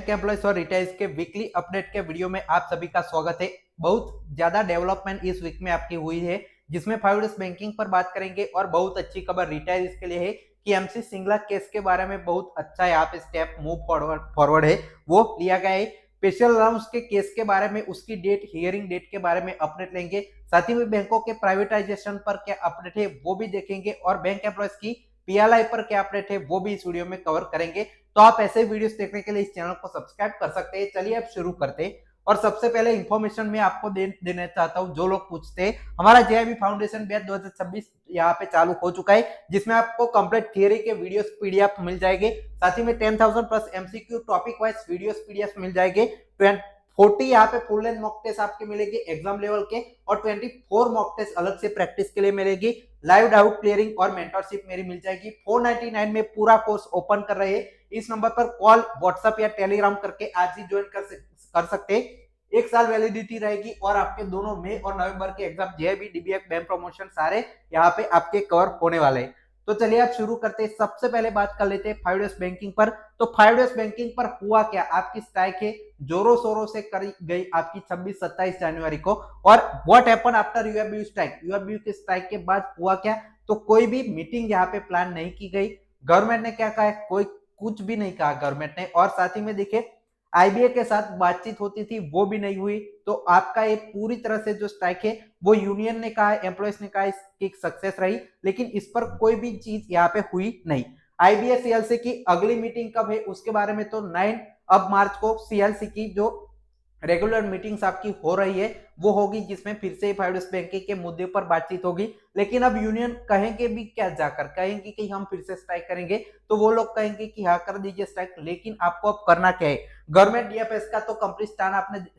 Bank employees और retires के weekly update के वीडियो में आप सभी का स्वागत है। बहुत ज्यादा डेवलपमेंट इस वीक में आपकी हुई है, जिसमें 5 डेज बैंकिंग पर बात करेंगे और बहुत अच्छी खबर रिटायर्स के लिए है कि एमसी सिंगला केस के बारे में बहुत अच्छा यहाँ पे स्टेप मूव फॉरवर्ड है, वो लिया गया है। स्पेशल अलाउंस के केस के बारे में, उसकी डेट, हियरिंग डेट के बारे में अपडेट लेंगे। साथ ही में बैंकों के प्राइवेटाइजेशन पर क्या अपडेट है वो भी देखेंगे और बैंक एम्प्लॉयज की पीएलआई पर क्या अपडेट है वो भी इस वीडियो में कवर करेंगे। तो आप ऐसे वीडियोस देखने के लिए इस चैनल को सब्सक्राइब कर सकते हैं। चलिए अब शुरू करते हैं। और सबसे पहले इंफॉर्मेशन मैं आपको देना चाहता हूं, जो लोग पूछते हैं, हमारा जेआईबी फाउंडेशन बैच 2026 यहाँ पे चालू हो चुका है, जिसमें आपको कंप्लीट थियरी के वीडियोस पीडीएफ मिल जाएंगे। साथ ही में 10,000 plus MCQ topic wise videos PDF मिल जाएंगे। 40 यहाँ पे फुल लेंथ मॉक टेस्ट आपके मिलेगी एग्जाम लेवल के, और 24 मॉक टेस्ट अलग से प्रैक्टिस के लिए मिलेगी। लाइव डाउट क्लियरिंग और मेंटरशिप मेरी मिल जाएगी। 499 में पूरा कोर्स ओपन कर रहे हैं। इस नंबर पर कॉल, व्हाट्सएप या टेलीग्राम करके आज ही ज्वाइन कर सकते हैं। 1 साल वैलिडिटी रहेगी और आपके दोनों मई और नवंबर के exam JIB, DBF, bank promotion सारे यहाँ पे आपके कवर होने वाले हैं। तो चलिए आप शुरू करते हैं। सबसे पहले बात कर लेते हैं 5 डेज बैंकिंग पर। तो 5 डेज बैंकिंग पर हुआ क्या, आपकी स्ट्राइक है जोरों शोरों से करी गई आपकी 26-27 जनवरी को। और व्हाट हैपन आफ्टर यूएबीयू स्ट्राइक, यूएबीयू के स्ट्राइक के बाद हुआ क्या, तो कोई भी मीटिंग यहाँ पे प्लान नहीं की गई। गवर्नमेंट ने क्या कहा, कोई कुछ भी नहीं कहा गवर्नमेंट ने। और साथ ही में देखिए आईबीए के साथ बातचीत होती थी, वो भी नहीं हुई। तो आपका ये पूरी तरह से जो स्ट्राइक है वो यूनियन ने कहा, एम्प्लॉयज ने कहा इसकी सक्सेस रही, लेकिन इस पर कोई भी चीज यहाँ पे हुई नहीं। आईबीए सीएलसी की अगली मीटिंग कब है उसके बारे में, तो 9 अब मार्च को सीएलसी की जो रेगुलर मीटिंग्स आपकी हो रही है वो होगी, जिसमें फिर से 5 डेज बैंकिंग के मुद्दे पर बातचीत होगी। लेकिन अब यूनियन कहेंगे भी क्या, जाकर कहेंगे कि हम फिर से स्ट्राइक करेंगे, तो वो लोग कहेंगे कि हाँ कर दीजिए स्ट्राइक, लेकिन आपको अब करना क्या है। गवर्नमेंट डीएफएस का तो कंप्लीट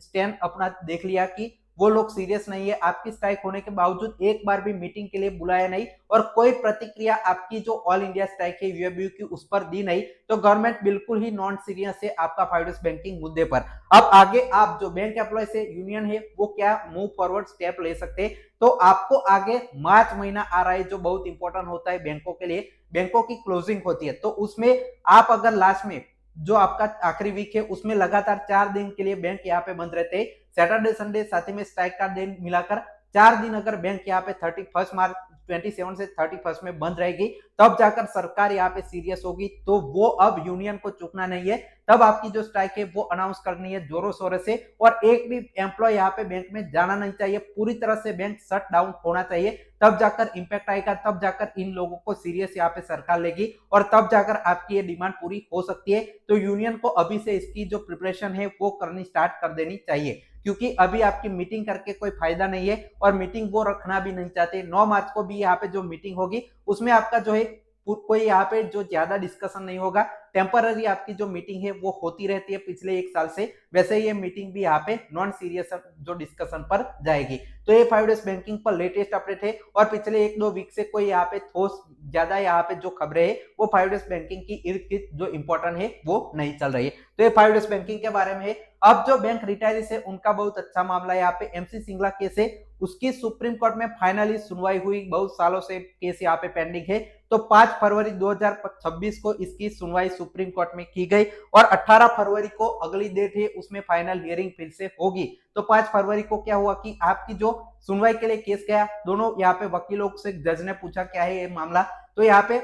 स्टैंड अपना देख लिया कि वो लोग सीरियस नहीं है। आपकी स्ट्राइक होने के बावजूद एक बार भी मीटिंग के लिए बुलाया नहीं और कोई प्रतिक्रिया आपकी जो ऑल इंडिया स्ट्राइक है यूएबीयू की उस पर दी नहीं। तो गवर्नमेंट बिल्कुल ही नॉन सीरियस है आपका 5 डेज बैंकिंग मुद्दे पर। अब आगे आप जो बैंक एम्प्लॉय से यूनियन है वो क्या मूव फॉरवर्ड स्टेप ले सकते हैं, तो आपको आगे मार्च महीना आ रहा है जो बहुत इंपॉर्टेंट होता है बैंकों के लिए। बैंकों की क्लोजिंग होती है, तो उसमें आप अगर लास्ट में जो आपका आखिरी वीक है उसमें लगातार 4 दिन के लिए बैंक यहाँ पे बंद रहते हैं, सैटरडे संडे साथ ही में स्ट्राइक का दिन मिलाकर 4 दिन अगर बैंक यहाँ पे 31 मार्च 27 से 31 में बंद रहेगी, तब जाकर सरकार यहाँ पे सीरियस होगी। तो वो अब यूनियन को चुकना नहीं है, तब आपकी जो स्ट्राइक है वो अनाउंस करनी है जोरों शोरों से। और एक भी एम्प्लॉय यहाँ पे बैंक में जाना नहीं चाहिए, पूरी तरह से बैंक शट डाउन होना चाहिए, तब जाकर इंपैक्ट आएगा, तब जाकर इन लोगों को सीरियस यहाँ पे सरकार लेगी और तब जाकर आपकी ये डिमांड पूरी हो सकती है। तो यूनियन को अभी से इसकी जो प्रिपरेशन है वो करनी स्टार्ट कर देनी चाहिए, क्योंकि अभी आपकी मीटिंग करके कोई फायदा नहीं है और मीटिंग वो रखना भी नहीं चाहते। 9 मार्च को भी यहाँ पे जो मीटिंग होगी उसमें आपका जो है कोई यहाँ पे जो ज्यादा डिस्कशन नहीं होगा। टेम्पररी आपकी जो मीटिंग है वो होती रहती है पिछले 1 साल से, वैसे ये मीटिंग भी यहाँ पे नॉन सीरियस जो डिस्कशन पर जाएगी। तो ये 5 डेज बैंकिंग पर लेटेस्ट अपडेट है और पिछले 1-2 वीक से कोई यहाँ पे ठोस ज्यादा यहाँ पे जो खबरें है वो 5 डेज बैंकिंग की इर्द गिर्द जो इंपॉर्टेंट है वो नहीं चल रही है। तो ये 5 डेज बैंकिंग के बारे में है। अब जो बैंक रिटायरीज है उनका बहुत अच्छा मामला है, यहाँ पे एमसी सिंगला केस है, उसकी सुप्रीम कोर्ट में फाइनली सुनवाई हुई। बहुत सालों से केस यहाँ पे पेंडिंग है, तो 5 फरवरी 2026 को इसकी सुनवाई सुप्रीम कोर्ट में की गई और 18 फरवरी को अगली डेट है, उसमें फाइनल हियरिंग फिर से होगी। तो 5 फरवरी को क्या हुआ कि आपकी जो सुनवाई के लिए केस गया, दोनों यहाँ पे वकीलों से जज ने पूछा क्या है ये मामला, तो यहाँ पे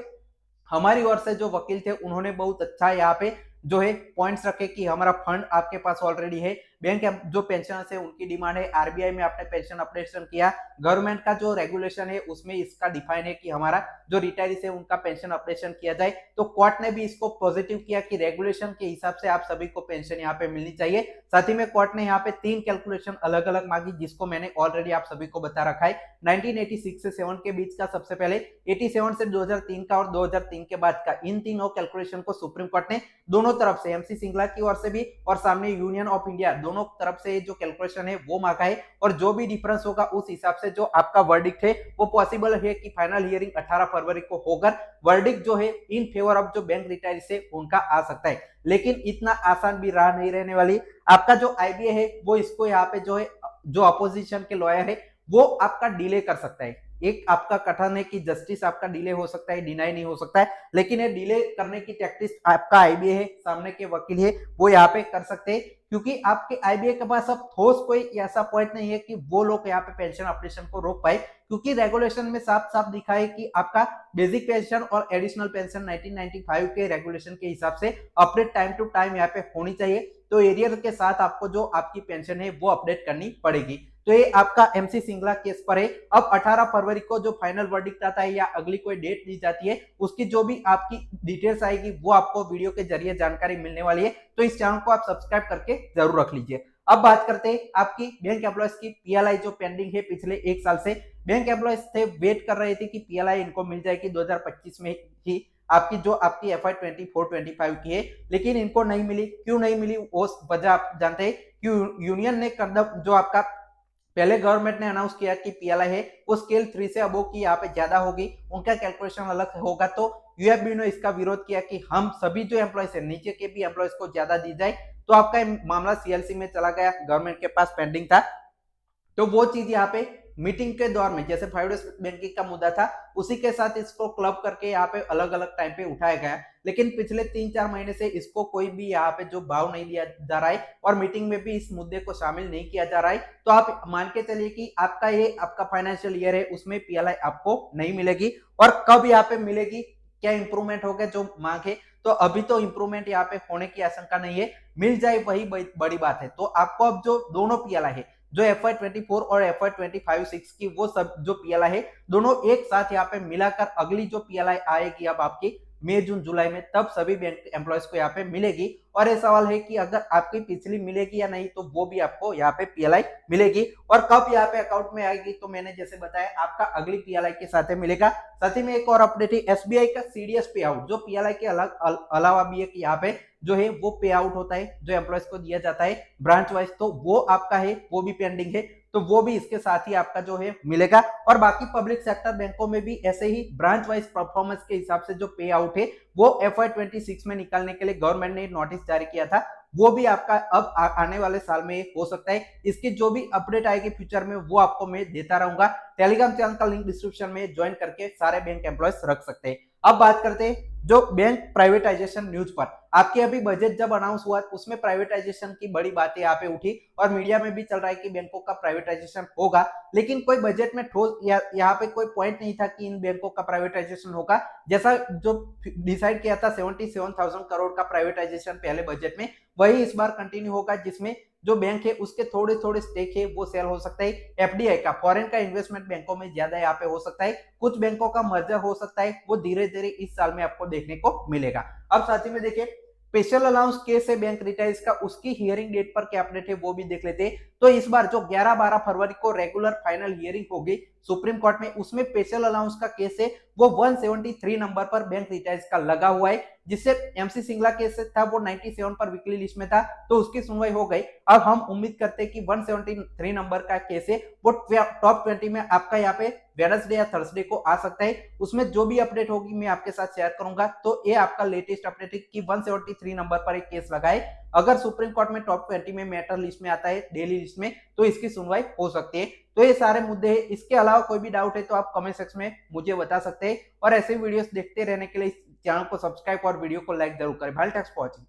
हमारी ओर से जो वकील थे उन्होंने बहुत अच्छा यहाँ पे जो है पॉइंट्स रखे कि हमारा फंड आपके पास ऑलरेडी है, बैंक जो पेंशनर्स है उनकी डिमांड है, आरबीआई में आपने पेंशन अपडेशन किया, गवर्नमेंट का जो रेगुलेशन है उसमें इसका डिफाइन है कि हमारा जो रिटायरीज है उनका पेंशन अपडेशन किया जाए। तो कोर्ट ने भी इसको पॉजिटिव किया कि रेगुलेशन के हिसाब से आप सभी को पेंशन यहाँ पे मिलनी चाहिए। साथ ही में कोर्ट ने यहाँ पे 3 कैलकुलेशन अलग अलग मांगी, जिसको मैंने ऑलरेडी आप सभी को बता रखा है। 1986 से 7 के बीच का सबसे पहले, 87 से 2003 का और 2003 के बाद का, इन तीनों कैलकुलेशन को सुप्रीम कोर्ट ने दोनों तरफ से, एमसी सिंगला की ओर से भी और सामने यूनियन ऑफ इंडिया, दोनों तरफ से जो कैलकुलेशन है वो मांगा है। और जो भी डिफरेंस होगा उस हिसाब से जो आपका वर्डिक्ट है वो पॉसिबल है कि फाइनल हियरिंग 18 फरवरी को होकर वर्डिक्ट जो है इन फेवर ऑफ जो बैंक रिटायरी से उनका आ सकता है। लेकिन इतना आसान भी राह नहीं रहने वाली। आपका जो आईबीए है वो इसको यहाँ पे जो है, जो अपोजिशन के लॉयर है वो आपका डिले कर सकता है। एक आपका कथन है कि जस्टिस आपका डिले हो सकता है, डिनाई नहीं हो सकता है, लेकिन ये डिले करने की टैक्टिस आपका आईबीए है, सामने के वकील है, वो यहाँ पे कर सकते हैं, क्योंकि आपके आईबीए के पास अब ठोस कोई ऐसा पॉइंट नहीं है कि वो लोग यहाँ पे पेंशन ऑपरेशन को रोक पाए, क्योंकि रेगुलेशन में साफ साफ दिखा है कि आपका बेसिक पेंशन और एडिशनल पेंशन 1995 के रेगुलेशन के हिसाब से अपडेट टाइम टू टाइम यहाँ पे होनी चाहिए। तो एरियर के साथ आपको जो आपकी पेंशन है वो अपडेट करनी पड़ेगी। तो ये आपका एमसी सिंगला केस पर है। अब 18 फरवरी को जो फाइनल वर्डिक्ट आता है या अगली कोई डेट दी जाती है, उसकी जो भी आपकी डिटेल्स आएगी वो आपको वीडियो के जरिए जानकारी मिलने वाली है। तो इस चैनल को आप सब्सक्राइब करके जरूर रख लीजिए। अब बात करते हैं आपकी बैंक एम्प्लॉयज की पीएलआई जो पेंडिंग है पिछले एक साल से। बैंक एम्प्लॉयज थे, वेट कर रहे थे कि पीएलआई इनको मिल जाएगी 2025 में ही, आपकी जो आपकी एफ आई 24-25 की है, लेकिन इनको नहीं मिली। क्यों नहीं मिली वो वजह आप जानते हैं कि यूनियन ने कदम जो आपका पहले गवर्नमेंट ने अनाउंस किया कि पीएलआई है वो स्केल 3 से अबो की यहाँ पे ज्यादा होगी, उनका कैलकुलेशन अलग होगा। तो यूएफबी ने इसका विरोध किया कि हम सभी जो एम्प्लॉयज है नीचे के भी एम्प्लॉयज को ज्यादा दी जाए। तो आपका मामला सीएलसी में चला गया, गवर्नमेंट के पास पेंडिंग था। तो वो चीज यहाँ पे मीटिंग के दौर में जैसे 5 डेज बैंकिंग का मुद्दा था, उसी के साथ इसको क्लब करके यहाँ पे अलग अलग टाइम पे उठाया गया। लेकिन पिछले 3-4 महीने से इसको कोई भी यहाँ पे जो भाव नहीं दिया जा रहा है और मीटिंग में भी इस मुद्दे को शामिल नहीं किया जा रहा है। तो आप मान के चलिए कि आपका ये आपका फाइनेंशियल ईयर है, उसमें पीएलआई आपको नहीं मिलेगी। और कब यहाँ पे मिलेगी, क्या इंप्रूवमेंट होगा जो मांग है, तो अभी तो इंप्रूवमेंट यहाँ पे होने की आशंका नहीं है। मिल जाए वही बड़ी बात है। तो आपको अब जो दोनों पीएलआई है, जो एफ आई 24 और एफ आई 25-6 की, वो सब जो पीएलआई है दोनों एक साथ यहाँ पे मिलाकर अगली जो पीएलआई आएगी अब आपकी मई जून जुलाई में, तब सभी बैंक एम्प्लॉयज को यहाँ पे मिलेगी। और ये सवाल है कि अगर आपकी पिछली मिलेगी या नहीं, तो वो भी आपको यहाँ पे पीएलआई मिलेगी। और कब यहाँ पे अकाउंट में आएगी, तो मैंने जैसे बताया आपका अगली पीएलआई के साथ मिलेगा। साथ ही में एक और अपडेट है, एसबीआई का सीडीएस पे आउट जो पीएलआई के अलावा भी एक यहाँ पे जो है वो पे आउट होता है, जो एम्प्लॉयज को दिया जाता है ब्रांच वाइज, तो वो आपका है, वो भी पेंडिंग है। तो वो भी इसके साथ ही आपका जो है मिलेगा। और बाकी पब्लिक सेक्टर बैंकों में भी ऐसे ही ब्रांच वाइज परफॉर्मेंस के हिसाब से जो पे आउट है वो FY 26 में निकालने के लिए गवर्नमेंट ने नोटिस जारी किया था, वो भी आपका अब आने वाले साल में हो सकता है। इसकी जो भी अपडेट आएगी फ्यूचर में वो आपको मैं देता रहूंगा। टेलीग्राम चैनल का लिंक डिस्क्रिप्शन में ज्वाइन करके सारे बैंक एम्प्लॉयज रख सकते हैं। अब बात करते हैं जो बैंक प्राइवेटाइजेशन न्यूज पर। आपके अभी बजट जब अनाउंस हुआ उसमें प्राइवेटाइजेशन की बड़ी बातें यहाँ पे उठी और मीडिया में भी चल रहा है कि बैंकों का प्राइवेटाइजेशन होगा, लेकिन कोई बजट में ठोस यहाँ पे कोई पॉइंट नहीं था कि इन बैंकों का प्राइवेटाइजेशन होगा। जैसा जो डिसाइड किया था 77,000 करोड़ का प्राइवेटाइजेशन पहले बजट में, वही इस बार कंटिन्यू होगा, जिसमें जो बैंक है उसके थोड़े थोड़े स्टेक है वो सेल हो सकता है। एफडीआई का, फॉरेन का इन्वेस्टमेंट बैंकों में ज्यादा यहाँ पे हो सकता है। कुछ बैंकों का मर्जर हो सकता है, वो धीरे धीरे इस साल में आपको देखने को मिलेगा। अब साथ ही में देखिए स्पेशल अलाउंस केस है बैंक रिटाइल्स का, उसकी हियरिंग डेट पर क्या अपडेट है वो भी देख लेते हैं। तो इस बार जो 11-12 फरवरी को रेगुलर फाइनल हियरिंग होगी सुप्रीम कोर्ट में, उसमें स्पेशल अलाउंस का केस है वो 173 नंबर पर बैंक रिटाइल्स का लगा हुआ है, जिससे एमसी सिंगला केस था वो 97 पर वीकली लिस्ट में था, तो उसकी सुनवाई हो गई। अब हम उम्मीद करते हैं कि 173 नंबर का केस है वो टॉप 20 में आपका यहाँ पे वेडनेसडे या थर्सडे को आ सकता है। उसमें जो भी अपडेट होगी मैं आपके साथ शेयर करूंगा। तो ये आपका लेटेस्ट अपडेट है कि 173 नंबर पर एक केस लगा है। अगर सुप्रीम कोर्ट में टॉप 20 में मैटर लिस्ट में आता है, डेली लिस्ट में, तो इसकी सुनवाई हो सकती है। तो ये सारे मुद्दे हैं। इसके अलावा कोई भी डाउट है तो आप कमेंट सेक्शन में मुझे बता सकते हैं। और ऐसे वीडियोस देखते रहने के लिए इस चैनल को सब्सक्राइब और वीडियो को लाइक जरूर करें। भाई, थैंक्स फॉर वॉचिंग।